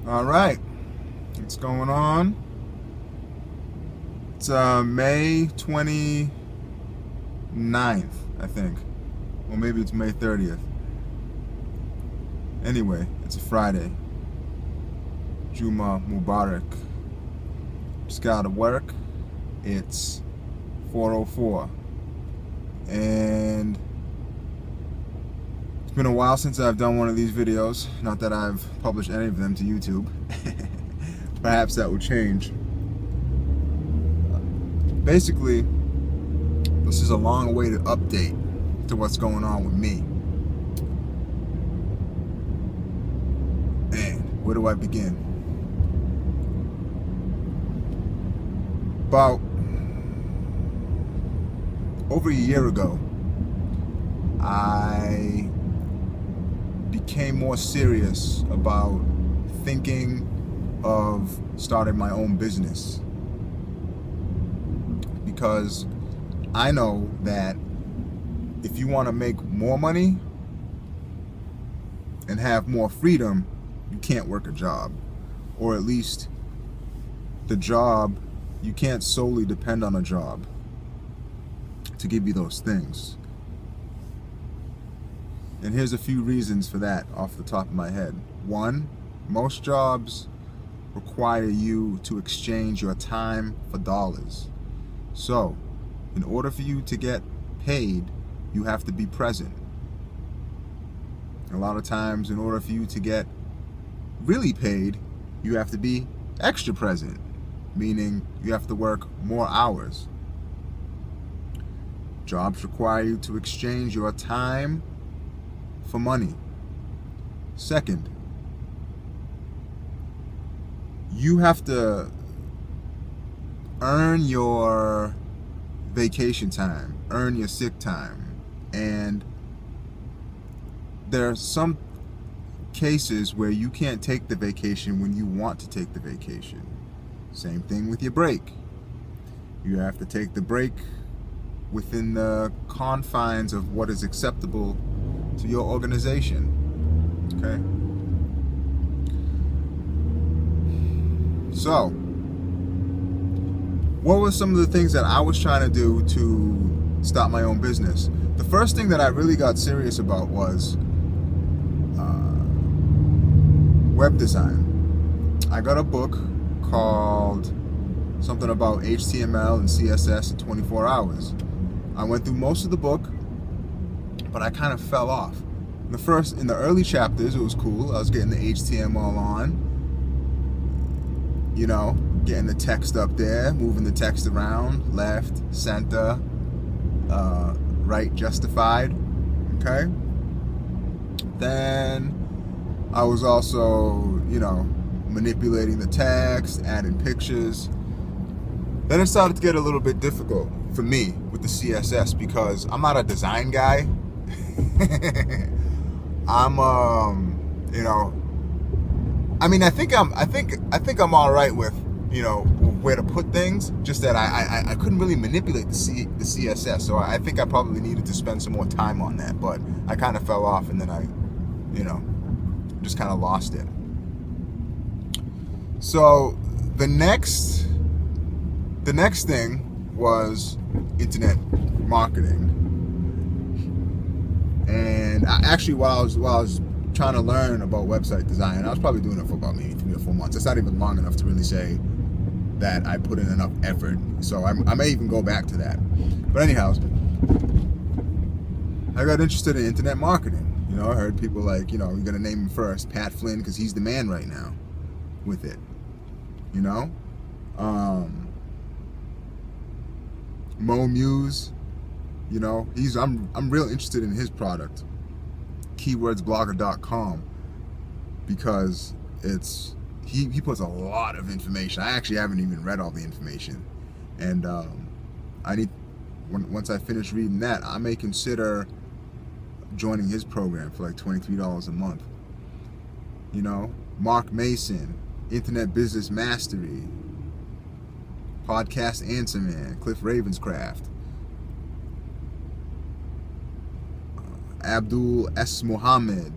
All right, what's going on? It's May 29th, I think. Or maybe it's May 30th. Anyway, it's a Friday. Juma Mubarak. Just got to work. It's 4:04. And it's been a while since I've done one of these videos. Not that I've published any of them to YouTube. Perhaps that will change. Basically, this is a long-awaited update to what's going on with me. And where do I begin? About over a year ago, I became more serious about thinking of starting my own business, because I know that if you want to make more money and have more freedom, you can't work a job. Or at least the job, you can't solely depend on a job to give you those things. And here's a few reasons for that off the top of my head. One, most jobs require you to exchange your time for dollars. So, in order for you to get paid, you have to be present. A lot of times, in order for you to get really paid, you have to be extra present, meaning you have to work more hours. Jobs require you to exchange your time for money. Second, you have to earn your vacation time, earn your sick time. And there are some cases where you can't take the vacation when you want to take the vacation. Same thing with your break. You have to take the break within the confines of what is acceptable to your organization. Okay? So, what were some of the things that I was trying to do to start my own business? The first thing that I really got serious about was web design. I got a book called something about HTML and CSS in 24 hours. I went through most of the book, but I kind of fell off. In the early chapters, it was cool. I was getting the HTML on, getting the text up there, moving the text around, left, center, right, justified. Okay. Then I was also, manipulating the text, adding pictures. Then it started to get a little bit difficult for me with the CSS because I'm not a design guy. I'm, I think I'm all right with, where to put things. Just that I couldn't really manipulate the CSS, so I think I probably needed to spend some more time on that. But I kind of fell off, and then I, just kind of lost it. So the next thing was internet marketing. And while I was trying to learn about website design, I was probably doing it for about maybe 3 or 4 months. It's not even long enough to really say that I put in enough effort. So I may even go back to that. But anyhow, I got interested in internet marketing. I heard people like, you're going to name him first, Pat Flynn, because he's the man right now with it. Mo Muse. I'm real interested in his product, keywordsblogger.com, because he puts a lot of information. I actually haven't even read all the information, and once I finish reading that, I may consider joining his program for like $23 a month. Mark Mason, Internet Business Mastery, Podcast Answer Man, Cliff Ravenscraft, Abdul S. Muhammad,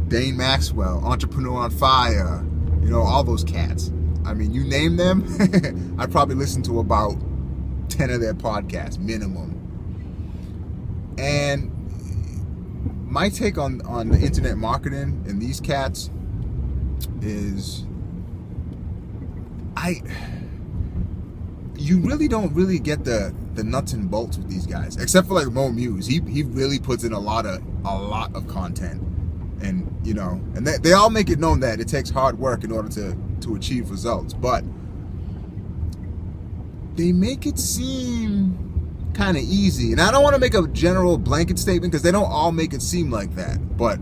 Dane Maxwell, Entrepreneur on Fire, all those cats. I mean, you name them, I probably listen to about 10 of their podcasts, minimum. And my take on the internet marketing and these cats is you really don't really get the nuts and bolts with these guys, except for like Mo Muse. He really puts in a lot of content, and and they all make it known that it takes hard work in order to achieve results, but they make it seem kind of easy. And I don't want to make a general blanket statement because they don't all make it seem like that, but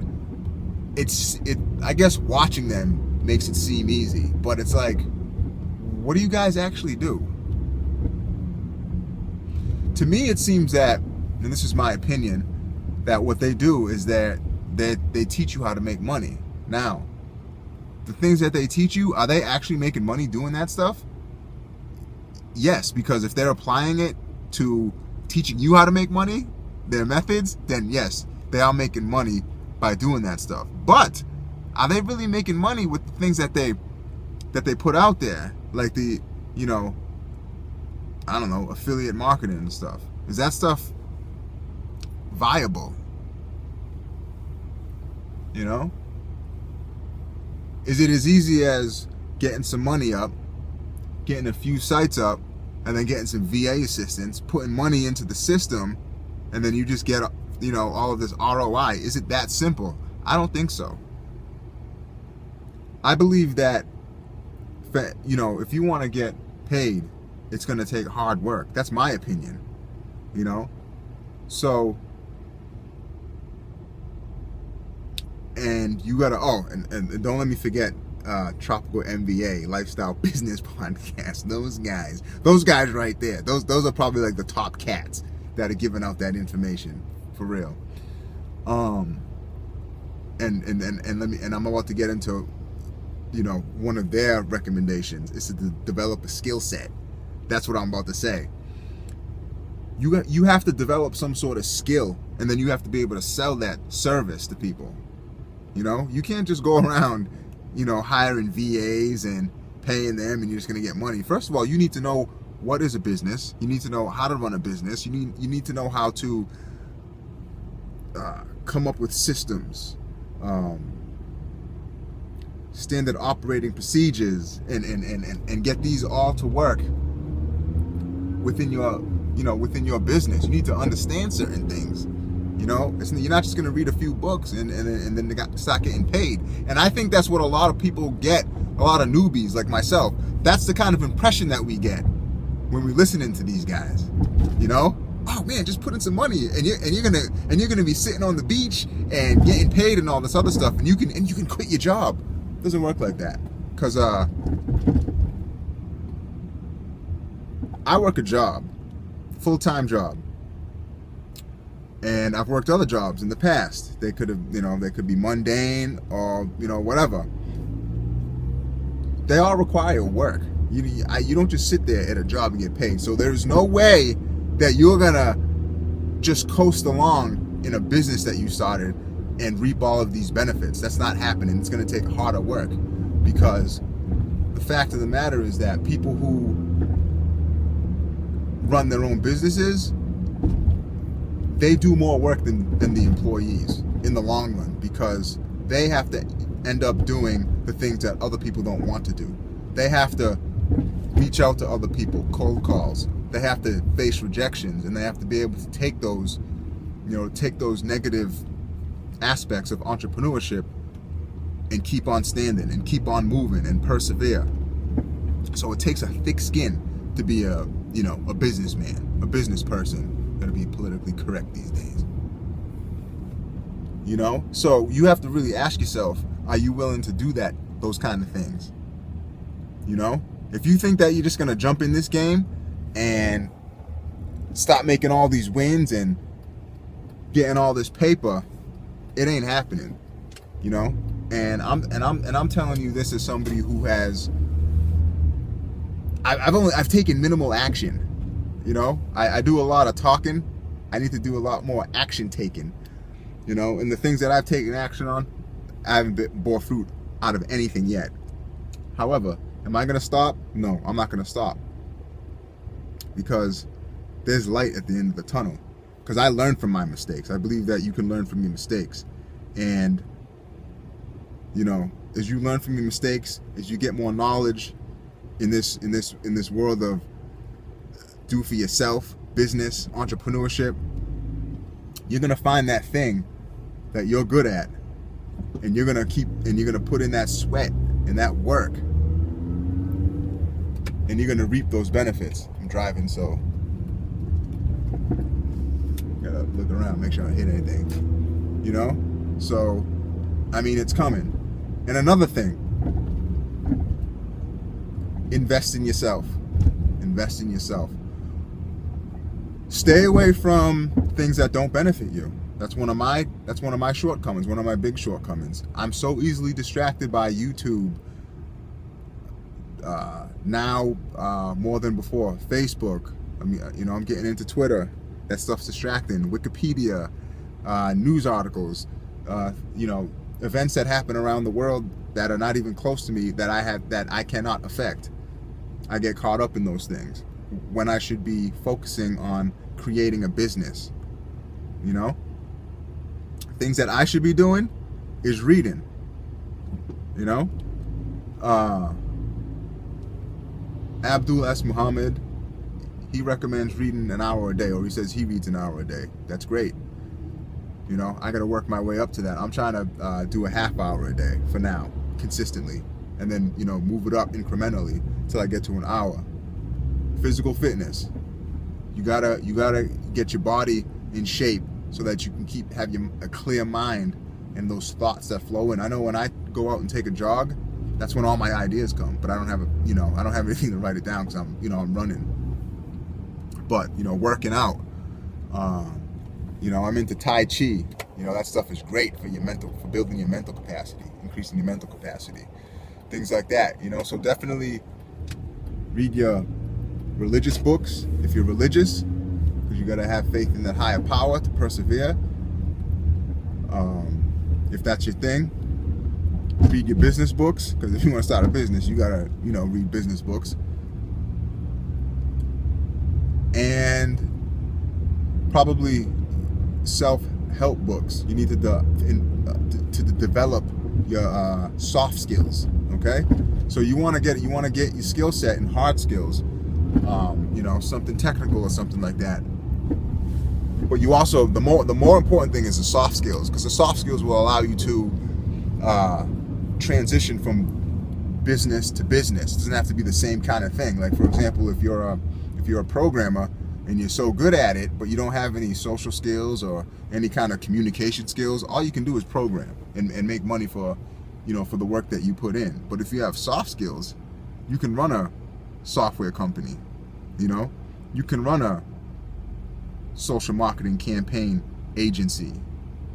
I guess watching them makes it seem easy, but it's like, what do you guys actually do? To me, it seems that, and this is my opinion, that what they do is that they teach you how to make money. Now, the things that they teach you, are they actually making money doing that stuff? Yes, because if they're applying it to teaching you how to make money, their methods, then yes, they are making money by doing that stuff. But are they really making money with the things that they put out there, like the I don't know, affiliate marketing and stuff? Is that stuff viable? Is it as easy as getting some money up, getting a few sites up, and then getting some VA assistance, putting money into the system, and then you just get all of this ROI? Is it that simple? I don't think so. I believe that if you want to get paid, it's going to take hard work. That's my opinion. So, and you gotta, and don't let me forget Tropical MBA, Lifestyle Business Podcast. Those guys right there, those are probably like the top cats that are giving out that information, for real. And I'm about to get into one of their recommendations is to develop a skill set. That's what I'm about to say. You have to develop some sort of skill, and then you have to be able to sell that service to people. You can't just go around, hiring VAs and paying them and you're just going to get money. First of all, you need to know what is a business. You need to know how to run a business. You need to know how to come up with systems, standard operating procedures, and get these all to work within your business. You need to understand certain things. You're not just going to read a few books and then start getting paid. And I think that's what a lot of people get, a lot of newbies like myself. That's the kind of impression that we get when we're listening to these guys. Oh man, just put in some money and you're gonna be sitting on the beach and getting paid and all this other stuff, and you can quit your job. It doesn't work like that, because I work a job, full-time job. And I've worked other jobs in the past. They could have, they could be mundane or, whatever. They all require work. You don't just sit there at a job and get paid. So there's no way that you're gonna just coast along in a business that you started and reap all of these benefits. That's not happening. It's gonna take harder work, because the fact of the matter is that people who run their own businesses, they do more work than the employees in the long run, because they have to end up doing the things that other people don't want to do. They have to reach out to other people, cold calls. They have to face rejections, and they have to be able to take those negative aspects of entrepreneurship and keep on standing and keep on moving and persevere. So it takes a thick skin to be a businessman, a business person. Going to be politically correct these days. So you have to really ask yourself, are you willing to do those kind of things? If you think that you're just going to jump in this game and stop making all these wins and getting all this paper, it ain't happening. And I'm telling you this as somebody who has I've taken minimal action. I do a lot of talking. I need to do a lot more action taking. You know, and the things that I've taken action on, I haven't bore fruit out of anything yet. However, am I going to stop? No, I'm not going to stop. Because there's light at the end of the tunnel. Because I learned from my mistakes. I believe that you can learn from your mistakes. And, you know, as you learn from your mistakes, as you get more knowledge in this world of do for yourself, business, entrepreneurship, you're going to find that thing that you're good at. And you're going to put in that sweat and that work. And you're going to reap those benefits. I'm driving, so gotta look around, make sure I don't hit anything. You know? So, I mean, it's coming. And another thing, invest in yourself. Invest in yourself. Stay away from things that don't benefit you. That's one of my shortcomings, one of my big shortcomings. I'm so easily distracted by YouTube now more than before. Facebook, I mean, you know, I'm getting into Twitter. That stuff's distracting. Wikipedia, news articles, you know, events that happen around the world that are not even close to me that I cannot affect. I get caught up in those things when I should be focusing on creating a business. You know, things that I should be doing is reading. You know, Abdul S. Muhammad, he recommends reading an hour a day, or he says he reads an hour a day. That's great. You know, I got to work my way up to that. I'm trying to do a half hour a day for now, consistently, and then, you know, move it up incrementally till I get to an hour. Physical fitness. You gotta get your body in shape so that you can have a clear mind and those thoughts that flow in. I know when I go out and take a jog, that's when all my ideas come. But I don't have anything to write it down because I'm running. But, you know, working out. You know, I'm into Tai Chi. You know, that stuff is great for building your mental capacity, increasing your mental capacity, things like that. You know, so definitely read your religious books if you're religious, because you got to have faith in that higher power to persevere. If that's your thing, read your business books, because if you want to start a business, you got to, you know, read business books. And probably self-help books. You need to develop your soft skills. Okay, so you want to get your skill set in hard skills. You know, something technical or something like that. But you also, the more important thing is the soft skills, because the soft skills will allow you to transition from business to business. It doesn't have to be the same kind of thing. Like, for example, if you're a programmer and you're so good at it, but you don't have any social skills or any kind of communication skills, all you can do is program and make money for the work that you put in. But if you have soft skills, you can run a software company. You know, you can run a social marketing campaign agency.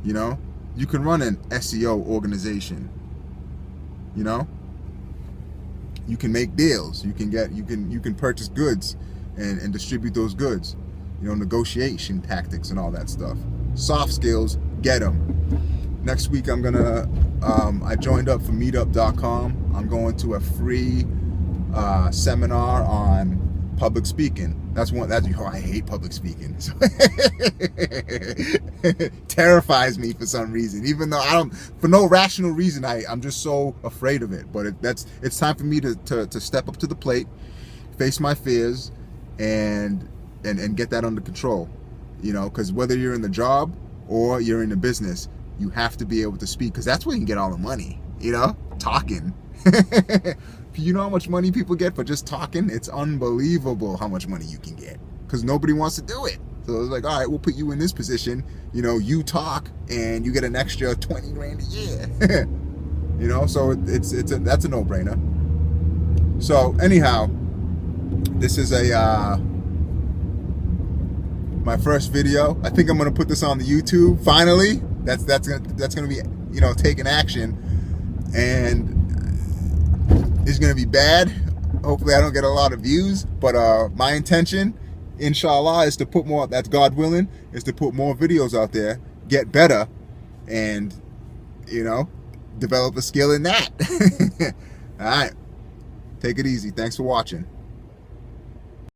You know, you can run an SEO organization. You know, you can make deals. You can purchase goods and distribute those goods. You know, negotiation tactics and all that stuff. Soft skills, get them. Next week I joined up for meetup.com. I'm going to a free seminar on public speaking. I hate public speaking. So terrifies me for some reason. Even though for no rational reason, I'm just so afraid of it. But it's time for me to step up to the plate, face my fears, and get that under control. You know, because whether you're in the job or you're in the business, you have to be able to speak, because that's where you can get all the money. You know, talking. You know how much money people get for just talking? It's unbelievable how much money you can get, because nobody wants to do it. So it's like, all right, we'll put you in this position. You know, you talk and you get an extra 20 grand a year. You know, so that's a no-brainer. So anyhow, this is my first video. I think I'm gonna put this on the YouTube finally. That's gonna be, you know, taking action, and it's gonna be bad. Hopefully I don't get a lot of views, but my intention, inshallah, is to put more, that's God willing, is to put more videos out there, get better, and, you know, develop a skill in that. All right. Take it easy. Thanks for watching.